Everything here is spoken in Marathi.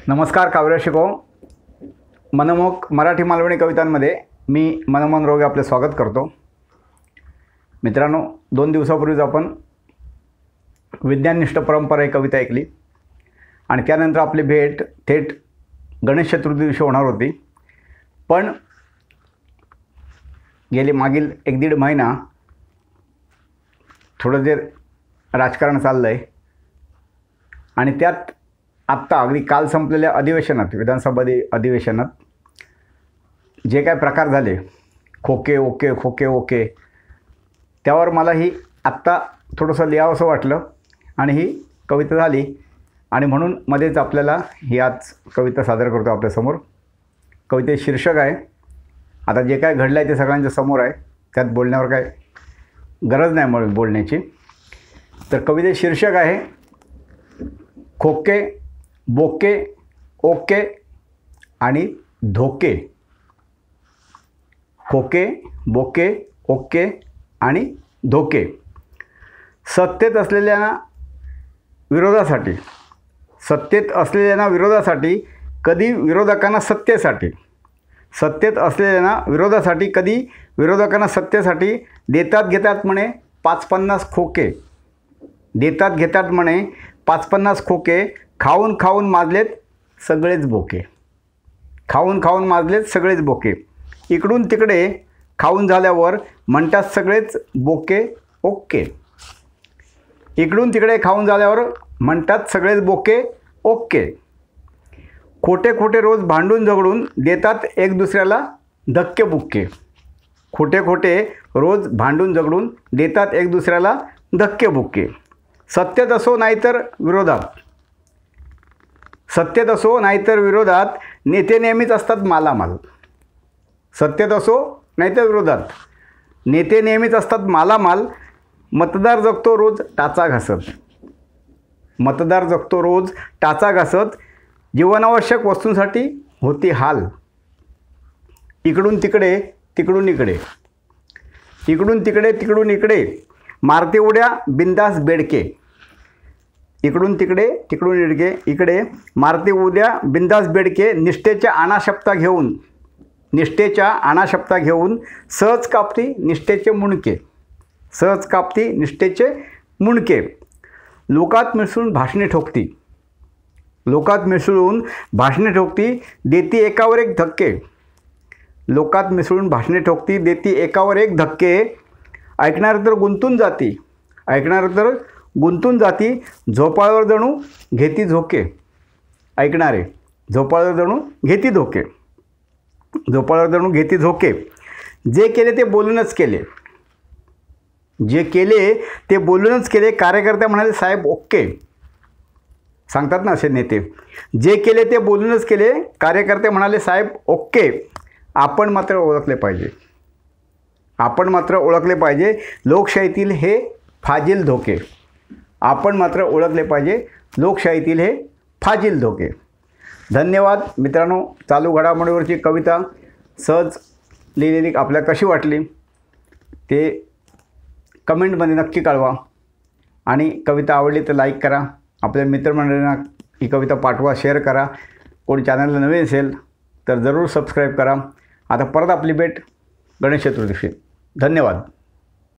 नमस्कार काव्यरसिको, मनमोहक मराठी मालवणी कवितांमध्ये मी मनमोहन रोगे आपले स्वागत करतो। मित्रांनो, 2 दिवसापूर्वीच आपण विज्ञाननिष्ठ परंपरा ही कविता ऐकली आणि त्यानंतर आपली भेट थेट गणेश चतुर्थी दिवशी होणार होती। पण गेली मागील 1-1.5 महिना थोडं जे राजकारण चाललं आहे आणि त्यात आत्ता अगदी काल संपलेल्या अधिवेशनात, विधानसभा अधिवेशनात जे काय प्रकार झाले, खोके ओके, त्यावर मला ही आत्ता थोडंसं लिहावंसं वाटलं आणि ही कविता झाली आणि म्हणून मध्येच आपल्याला ही आज कविता सादर करतो आपल्यासमोर। कवितेचे शीर्षक आहे, आता जे काय घडलं आहे ते सगळ्यांच्या समोर आहे, त्यात बोलण्यावर काय गरज नाही म्हणून बोलण्याची। तर कवितेचे शीर्षक आहे खोके बोके ओके आणि धोके। खोके बोके ओके आणि धोके। सत्तेत असलेल्या विरोधासाठी कधी विरोधकांना सत्तेसाठी, सत्तेत असलेल्या विरोधासाठी कधी विरोधकांना सत्तेसाठी देतात घेतात म्हणे 5-50 खोके, देतात घेतात म्हणे 5-50 खोके। खाऊन खाऊन माजलेत सगळेच बोके, खाऊन खाऊन माजलेत सगळेच बोके। इकडून तिकडे खाऊन झाल्यावर म्हणतात सगळेच बोके ओके, इकडून तिकडे खाऊन झाल्यावर म्हणतात सगळेच बोके ओके। खोटे खोटे रोज भांडून झगडून देतात एक दुसऱ्याला धक्के बुक्के, खोटे खोटे रोज भांडून झगडून देतात एक दुसऱ्याला धक्के बुक्के। सत्तेत असो नाहीतर विरोधात, सत्तेत असो नाहीतर विरोधात नेते नेहमीच असतात मालामाल, सत्तेत असो नाहीतर विरोधात नेते नेहमीच असतात मालामाल। मतदार जगतो रोज टाचा घासत, मतदार जगतो रोज टाचा घासत। जीवनावश्यक वस्तूंसाठी होती हाल, इकडून तिकडे तिकडून इकडे, इकडून तिकडे तिकडून इकडे मारते उड्या बिंदास बेडके, इकडून तिकडे तिकडून इकडे मारते उद्या बिंदास बेडके। निष्ठेच्या अनाशप्ता घेऊन, निष्ठेच्या अनाशप्ता घेऊन सहज कापती निष्ठेचे मुंडके, सहज कापती निष्ठेचे मुंडके। लोकात मिसळून भाषणे ठोकती, लोकात मिसळून भाषणे ठोकती देती एकावर एक धक्के, लोकात मिसळून भाषणे ठोकती देती एकावर एक धक्के। ऐकणारे तर गुंतून जाती, ऐकणारे तर गुंतून जाती झोपाळ्यावर जणू घेती झोके, ऐकणारे झोपाळ्यावर जणू घेती धोके, झोपाळ्यावर जणू घेती झोके। जे केले ते बोलूनच केले, जे केले ते बोलूनच केले। कार्यकर्ते म्हणाले साहेब ओके, सांगतात ना असे नेते, जे केले ते बोलूनच केले। कार्यकर्ते म्हणाले साहेब ओके। आपण मात्र ओळखले पाहिजे, आपण मात्र ओळखले पाहिजे लोकशाहीतील हे फाजील धोके, आपण मात्र ओळखले पाहिजे लोकशाहीतील हे फाजील धोके। धन्यवाद मित्रांनो। चालू घडामोडीवरची कविता सहज लिहिलेली आपल्याला कशी वाटली ते कमेंटमध्ये नक्की कळवा आणि कविता आवडली तर लाईक करा, आपल्या मित्रमंडळींना ही कविता पाठवा, शेअर करा। कोणी चॅनलला नवीन असेल तर जरूर सबस्क्राईब करा। आता परत आपली भेट गणेश चतुर्थी दिवशी। धन्यवाद।